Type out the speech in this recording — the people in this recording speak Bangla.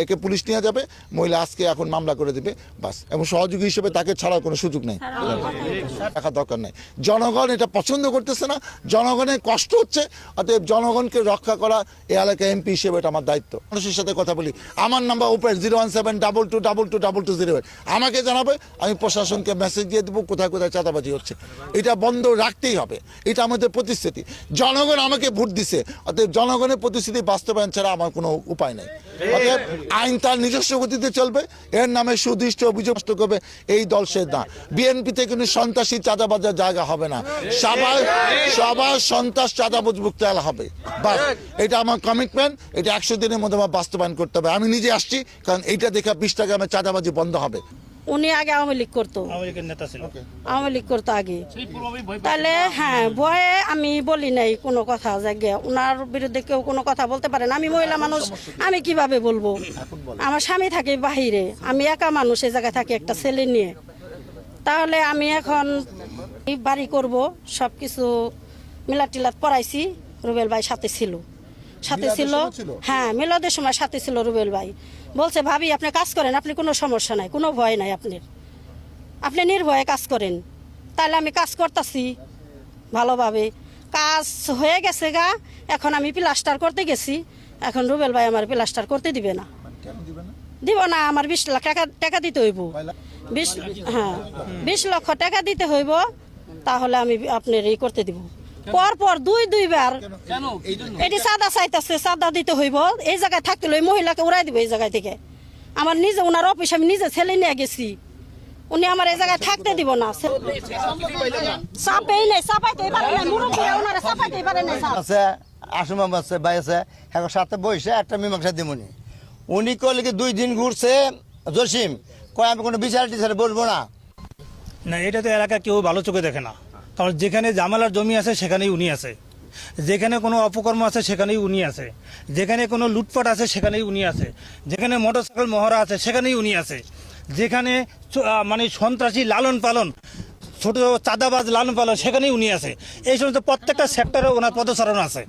একে পুলিশ নিয়ে যাবে, মহিলা আজকে এখন মামলা করে দেবে বাস, এবং সহযোগী হিসেবে তাকে ছাড়ার কোনো সুযোগ নেই, টাকা দরকার নেই। জনগণ এটা পছন্দ করতেছে না, জনগণের কষ্ট হচ্ছে, অতএব জনগণকে রক্ষা করা এই এলাকায় এমপি হিসেবে এটা আমার দায়িত্ব। মানুষের সাথে কথা বলি, আমার নাম্বার ওপেন 01722222208, আমাকে জানাবে, আমি প্রশাসনকে মেসেজ দিয়ে দেবো কোথায় কোথায় চাঁদাবাজি হচ্ছে। এটা বন্ধ রাখতেই হবে, এটা আমাদের প্রতিশ্রুতি। জনগণ আমাকে ভোট দিছে, অতএব জনগণের প্রতিশ্রুতি বাস্তবায়ন ছাড়া আমার কোনো উপায় নেই। অতএব আইন তার নিজস্ব গতিতে চলবে, এর নামে সুদৃষ্ট অভিযোগ করবে এই দল সে না। বিএনপিতে কিন্তু সন্ত্রাসী চাঁদাবাজার জায়গা হবে না, সবার সন্ত্রাস চাঁদাবাজ মুক্ত হবে বাস, এটা আমার কমিটমেন্ট। এটা 100 দিনের মধ্যে আমার বাস্তবায়ন করতে হবে। আমি নিজে আসছি, কারণ এইটা দেখে 20 টাকা আমার চাঁদাবাজি বন্ধ হবে। উনি আগে আওয়ামী লীগ করতো, আওয়ামী লীগ করতো আগে, তাহলে হ্যাঁ ভয়ে আমি বলি নাই কোনো কথা, জায়গা ওনার বিরুদ্ধে কেউ কোনো কথা বলতে পারে না। আমি মহিলা মানুষ, আমি কিভাবে বলবো? আমার স্বামী থাকে বাহিরে, আমি একা মানুষ, এই জায়গায় থাকি একটা ছেলে নিয়ে। তাহলে আমি এখন বাড়ি করব, সব কিছু মিলাদ টিলাদ পড়াইছি। রুবেল ভাই সাথে ছিল, হ্যাঁ মিলাদের সময় সাথে ছিল রুবেল ভাই। বলছে ভাবি আপনি কাজ করেন, আপনি কোনো সমস্যা নাই, কোনো ভয় নাই, আপনি নির্ভয়ে কাজ করেন। তাহলে আমি কাজ করতেছি ভালোভাবে, কাজ হয়ে গেছে গা। এখন আমি প্লাস্টার করতে গেছি, এখন রুবেল ভাই আমার প্লাস্টার করতে দিবে না, দিব না। আমার 20 লাখ টাকা দিতে হইব, 20 লক্ষ টাকা দিতে হইব, তাহলে আমি আপনার এই করতে দিব। পরপর দুইবার এটি চাঁদা চাইতেছে, চাঁদা দিতে হইব। এই জায়গায় থাকতে ওই মহিলাকে উড়াই দিব এই জায়গায় থেকে। আমার নিজে ওনার অফিস আমি নিজে ছেলে নিয়ে গেছি, উনি আমার এই জায়গায় থাকতে দিব না। চাপেই নেই, চাপাইতেই পারে না, মুরব্বী ওনারা চাপাইতেই পারে না। আছে আসুমাম আছে, ভাই আছে, এখন সাথে বসে একটা মীমাংসা দিমুনি। উনি কইলে কি 2 দিন ঘুরছে জসিম, কয় আমি কোনো বিচার টিচারে বলবো না। না, এটা তো এলাকা কেউ ভালো চোখে দেখে না, কারণ যেখানে জামালার জমি আছে সেখানেই উনি আছে, যেখানে কোনো অপকর্ম আছে সেখানেই উনি আছে, যেখানে কোনো লুটপাট আছে সেখানেই উনি আছে, যেখানে মোটরসাইকেল মহড়া আছে সেখানেই উনি আছে, যেখানে মানে সন্ত্রাসী লালন পালন, ছোট চাঁদাবাজ লালন পালন, সেখানেই উনি আছে। এই সমস্ত প্রত্যেকটা সেক্টরে ওনার পদচারণ আছে।